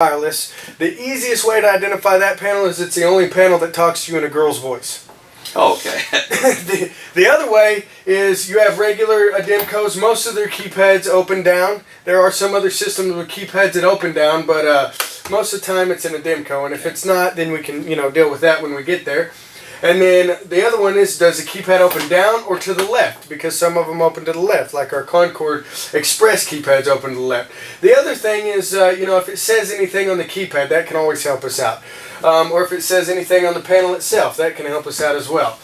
wireless. The easiest way to identify that panel is it's the only panel that talks to you in a girl's voice. Oh, okay. the other way is you have regular Ademcos. Most of their keypads open down. There are some other systems with keypads that open down, but most of the time it's an Ademco. And if it's not, then we can deal with that when we get there. And then the other one is, does the keypad open down or to the left? Because some of them open to the left, like our Concord Express keypads open to the left. The other thing is, if it says anything on the keypad, that can always help us out. Or if it says anything on the panel itself, that can help us out as well.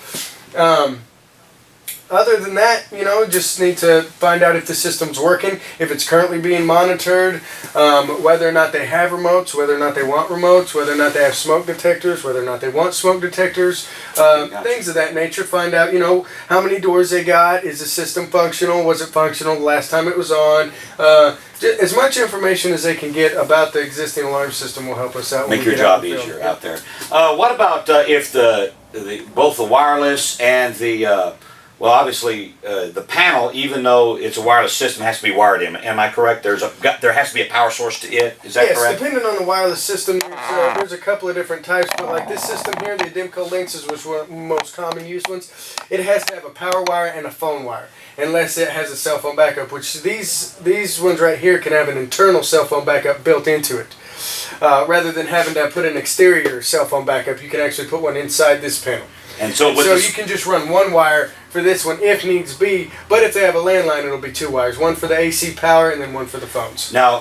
Other than that, just need to find out if the system's working, if it's currently being monitored, whether or not they have remotes, whether or not they want remotes, whether or not they have smoke detectors, whether or not they want smoke detectors, things of that nature. Find out, how many doors they got, is the system functional, was it functional the last time it was on. As much information as they can get about the existing alarm system will help us out. Make your job easier out there. What about if both the wireless and the well, obviously, the panel, even though it's a wireless system, has to be wired in. Am I correct? There has to be a power source to it. Is that correct? Yes, depending on the wireless system, there's a couple of different types. But like this system here, the Ademco Lynx is one of the most common used ones. It has to have a power wire and a phone wire, unless it has a cell phone backup. Which these ones right here can have an internal cell phone backup built into it. Rather than having to put an exterior cell phone backup, you can actually put one inside this panel. And so you can just run one wire for this one if needs be, but if they have a landline, it'll be two wires, one for the AC power and then one for the phones. Now,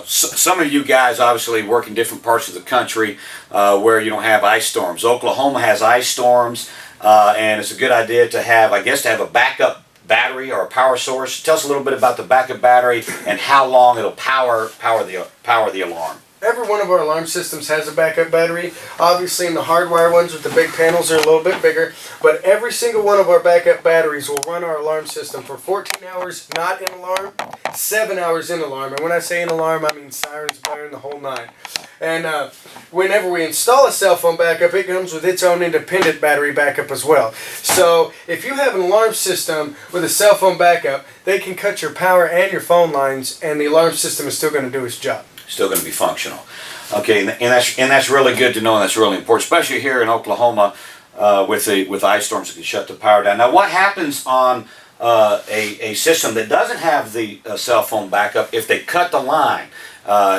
some of you guys obviously work in different parts of the country where you don't have ice storms. Oklahoma has ice storms, and it's a good idea to have a backup battery or a power source. Tell us a little bit about the backup battery and how long it'll power the alarm. Every one of our alarm systems has a backup battery. Obviously, in the hardwire ones with the big panels, they're a little bit bigger. But every single one of our backup batteries will run our alarm system for 14 hours, not in alarm, 7 hours in alarm. And when I say in alarm, I mean sirens, blaring, the whole nine. And whenever we install a cell phone backup, it comes with its own independent battery backup as well. So if you have an alarm system with a cell phone backup, they can cut your power and your phone lines, and the alarm system is still going to do its job. Still going to be functional. Okay, and that's really good to know, and that's really important, especially here in Oklahoma with ice storms that can shut the power down. Now, what happens on a system that doesn't have the cell phone backup if they cut the line?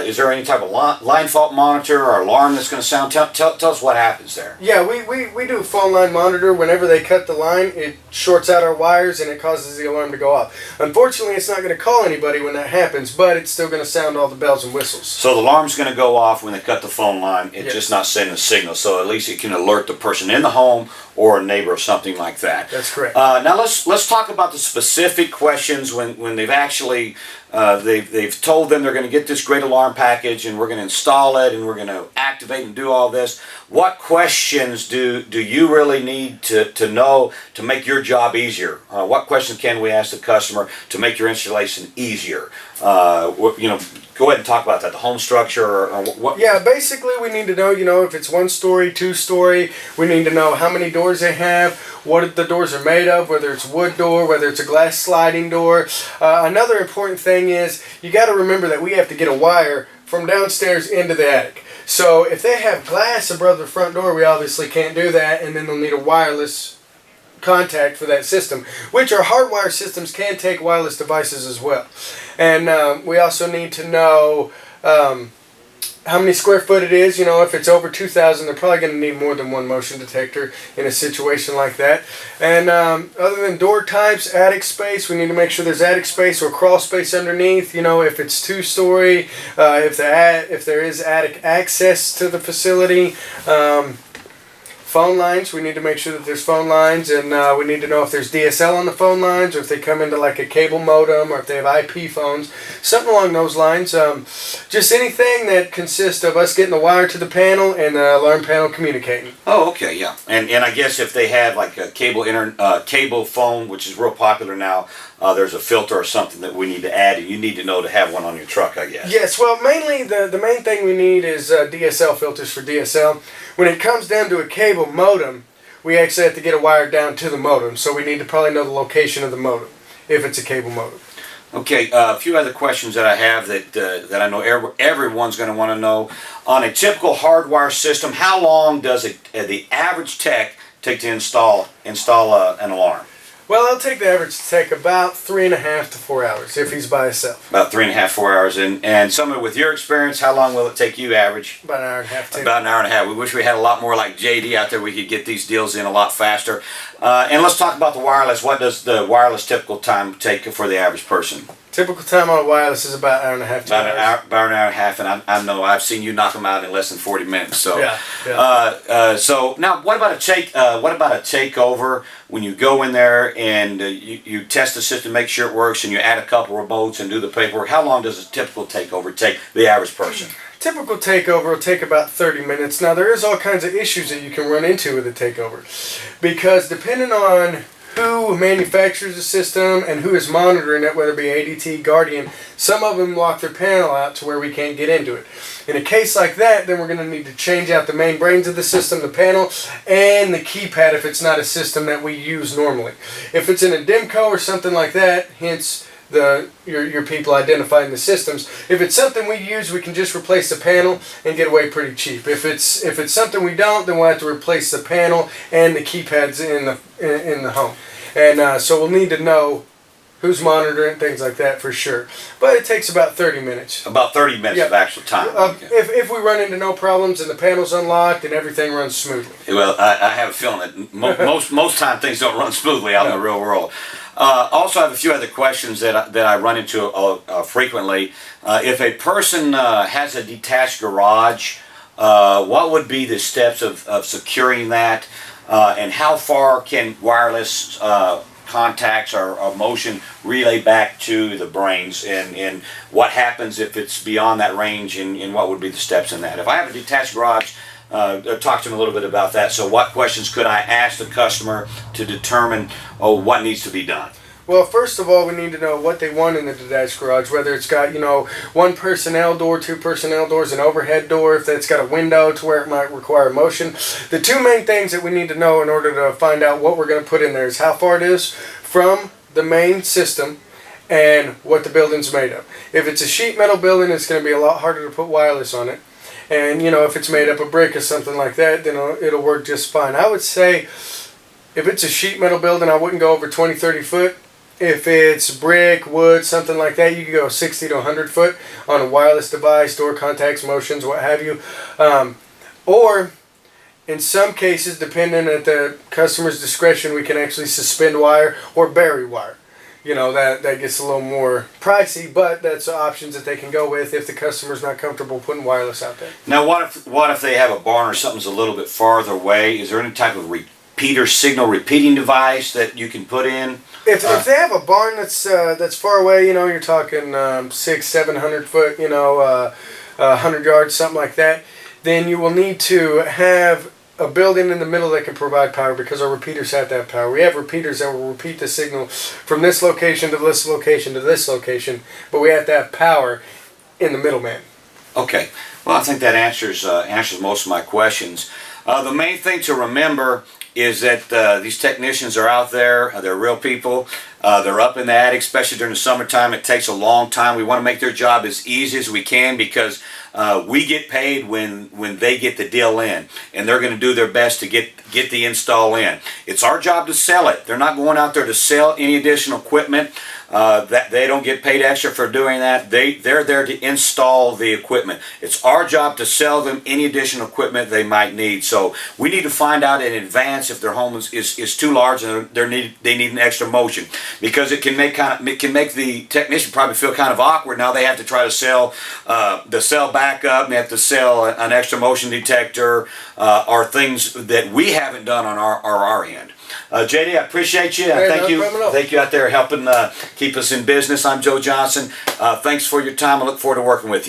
Is there any type of line fault monitor or alarm that's going to sound? Tell us what happens there. Yeah, we do a phone line monitor. Whenever they cut the line, it shorts out our wires and it causes the alarm to go off. Unfortunately, it's not going to call anybody when that happens, but it's still going to sound all the bells and whistles. So the alarm's going to go off when they cut the phone line. It's just not sending a signal, so at least it can alert the person in the home or a neighbor or something like that. That's correct. Now let's talk about the specific questions when they've actually they've told them they're going to get this great alarm package and we're going to install it and we're going to activate and do all this. What questions do you really need to know to make your job easier? What questions can we ask the customer to make your installation easier? Go ahead and talk about that. The home structure or what? Yeah, basically we need to know, if it's 1 story, 2 story. We need to know how many doors they have, what the doors are made of, whether it's a wood door, whether it's a glass sliding door. Another important thing is you got to remember that we have to get a wire from downstairs into the attic. So if they have glass above the front door, we obviously can't do that, and then they'll need a wireless contact for that system, which our hardwire systems can take wireless devices as well. And we also need to know how many square foot it is. If it's over 2,000, they're probably going to need more than one motion detector in a situation like that. And other than door types, attic space, we need to make sure there's attic space or crawl space underneath. If it's 2-story, if there is attic access to the facility. Phone lines, we need to make sure that there's phone lines, and we need to know if there's DSL on the phone lines, or if they come into like a cable modem, or if they have IP phones, something along those lines. Just anything that consists of us getting the wire to the panel and the alarm panel communicating. Oh, okay, yeah. And I guess if they have like a cable phone, which is real popular now, there's a filter or something that we need to add, and you need to know to have one on your truck, I guess. Yes, well, mainly the main thing we need is DSL filters for DSL. When it comes down to a cable modem, we actually have to get a wire down to the modem, so we need to probably know the location of the modem if it's a cable modem. Okay, a few other questions that I have that I know everyone's going to want to know. On a typical hardwire system, how long does the average tech take to install an alarm? Well, it'll take the average to take about 3.5 to 4 hours if he's by himself. About 3.5, 4 hours. And someone with your experience, how long will it take you average? About an hour and a half. About an hour and a half. We wish we had a lot more like JD out there. We could get these deals in a lot faster. And let's talk about the wireless. What does the wireless typical time take for the average person? Typical time on a wireless is about an hour and a half. About an hour and a half, and I know I've seen you knock them out in less than 40 minutes. So, yeah. So now, what about a takeover? When you go in there and you test the system, make sure it works, and you add a couple remotes and do the paperwork. How long does a typical takeover take the average person? Typical takeover will take about 30 minutes. Now, there is all kinds of issues that you can run into with a takeover, because depending on who manufactures the system and who is monitoring it, whether it be ADT, Guardian, some of them lock their panel out to where we can't get into it. In a case like that, then we're going to need to change out the main brains of the system, the panel, and the keypad if it's not a system that we use normally. If it's in a Demco or something like that, hence your people identifying the systems. If it's something we use, we can just replace the panel and get away pretty cheap. If it's something we don't, then we'll have to replace the panel and the keypads in the home. And so we'll need to know who's monitoring, things like that for sure. But it takes about 30 minutes. About 30 minutes of actual time. If we run into no problems and the panel's unlocked and everything runs smoothly. Well, I have a feeling that most time things don't run smoothly out in the real world. Also, I have a few other questions that I run into frequently. If a person has a detached garage, what would be the steps of securing that, and how far can wireless contacts or motion relay back to the brains, and what happens if it's beyond that range, and what would be the steps in that? If I have a detached garage, talk to them a little bit about that. So what questions could I ask the customer to determine what needs to be done? Well, first of all, we need to know what they want in the detached garage, whether it's got, one personnel door, two personnel doors, an overhead door, if that's got a window to where it might require motion. The two main things that we need to know in order to find out what we're going to put in there is how far it is from the main system and what the building's made of. If it's a sheet metal building, it's going to be a lot harder to put wireless on it. And, if it's made up of brick or something like that, then it'll work just fine. I would say if it's a sheet metal building, I wouldn't go over 20, 30 foot. If it's brick, wood, something like that, you can go 60 to 100 foot on a wireless device, door contacts, motions, what have you. Or in some cases, depending at the customer's discretion, we can actually suspend wire or bury wire. That gets a little more pricey, but that's options that they can go with if the customer's not comfortable putting wireless out there. Now, what if they have a barn or something's a little bit farther away? Is there any type of repeater signal repeating device that you can put in? If they have a barn that's far away, you're talking 600-700 foot, 100 yards, something like that, then you will need to have a building in the middle that can provide power, because our repeaters have to have power. We have repeaters that will repeat the signal from this location to this location to this location, but we have to have power in the middleman. Okay. Well, I think that answers most of my questions. The main thing to remember is that these technicians are out there. They're real people. They're up in the attic, especially during the summertime. It takes a long time. We want to make their job as easy as we can, because we get paid when they get the deal in, and they're going to do their best to get the install in. It's our job to sell it. They're not going out there to sell any additional equipment. That they don't get paid extra for doing that. They're there to install the equipment. It's our job to sell them any additional equipment they might need. So we need to find out in advance if their home is too large and they need an extra motion, because it can make the technician probably feel kind of awkward. Now they have to try to sell the cell backup, and they have to sell an extra motion detector, or things that we haven't done on our end. JD, I appreciate you. Thank you out there helping keep us in business. I'm Joe Johnson. Thanks for your time. I look forward to working with you.